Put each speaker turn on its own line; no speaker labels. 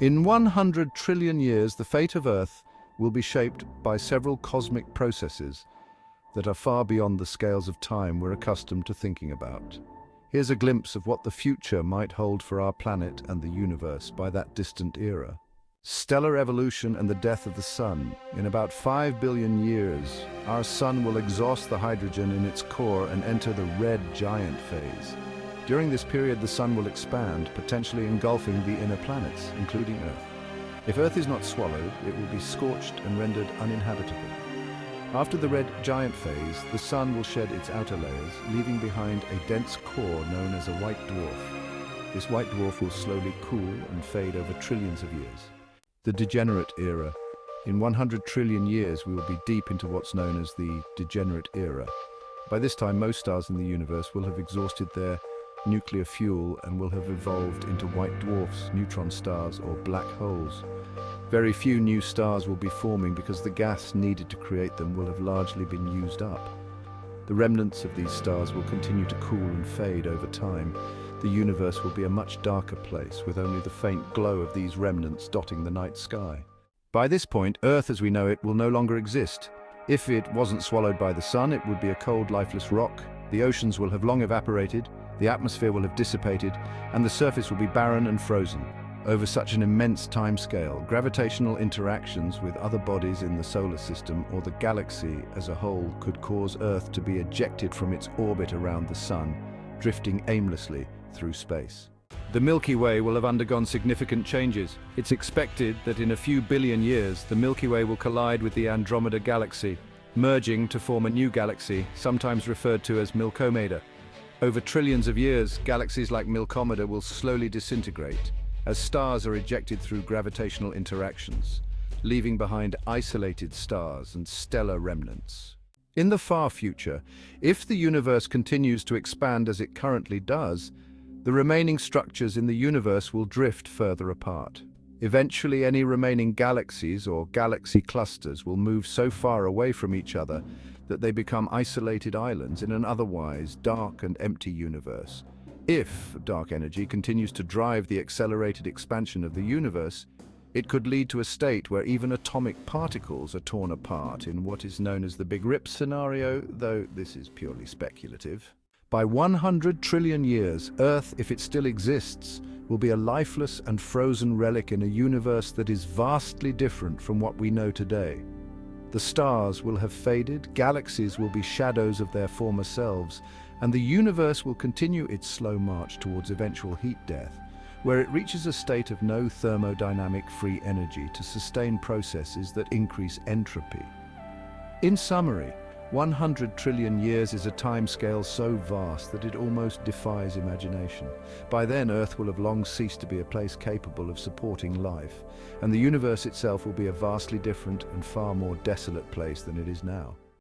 In 100 trillion years, the fate of Earth will be shaped by several cosmic processes that are far beyond the scales of time we're accustomed to thinking about. Here's a glimpse of what the future might hold for our planet and the universe by that distant era. Stellar evolution and the death of the Sun. In about 5 billion years, our Sun will exhaust the hydrogen in its core and enter the red giant phase. During this period, the Sun will expand, potentially engulfing the inner planets, including Earth. If Earth is not swallowed, it will be scorched and rendered uninhabitable. After the red giant phase, the Sun will shed its outer layers, leaving behind a dense core known as a white dwarf. This white dwarf will slowly cool and fade over trillions of years. The degenerate era. In 100 trillion years, we will be deep into what's known as the degenerate era. By this time, most stars in the universe will have exhausted their nuclear fuel and will have evolved into white dwarfs, neutron stars, or black holes. Very few new stars will be forming because the gas needed to create them will have largely been used up. The remnants of these stars will continue to cool and fade over time. The universe will be a much darker place, with only the faint glow of these remnants dotting the night sky. By this point, Earth as we know it will no longer exist. If it wasn't swallowed by the Sun, it would be a cold, lifeless rock. The oceans will have long evaporated, the atmosphere will have dissipated, and the surface will be barren and frozen. Over such an immense timescale, gravitational interactions with other bodies in the solar system or the galaxy as a whole could cause Earth to be ejected from its orbit around the Sun, drifting aimlessly through space. The Milky Way will have undergone significant changes. It's expected that in a few billion years, the Milky Way will collide with the Andromeda Galaxy, merging to form a new galaxy, sometimes referred to as Milkomeda. Over trillions of years, galaxies like Milkomeda will slowly disintegrate as stars are ejected through gravitational interactions, leaving behind isolated stars and stellar remnants. In the far future, if the universe continues to expand as it currently does, the remaining structures in the universe will drift further apart. Eventually, any remaining galaxies or galaxy clusters will move so far away from each other that they become isolated islands in an otherwise dark and empty universe. If dark energy continues to drive the accelerated expansion of the universe, it could lead to a state where even atomic particles are torn apart in what is known as the Big Rip scenario, though this is purely speculative. By 100 trillion years, Earth, if it still exists, will be a lifeless and frozen relic in a universe that is vastly different from what we know today. The stars will have faded, galaxies will be shadows of their former selves, and the universe will continue its slow march towards eventual heat death, where it reaches a state of no thermodynamic free energy to sustain processes that increase entropy. In summary, 100 trillion years is a timescale so vast that it almost defies imagination. By then, Earth will have long ceased to be a place capable of supporting life, and the universe itself will be a vastly different and far more desolate place than it is now.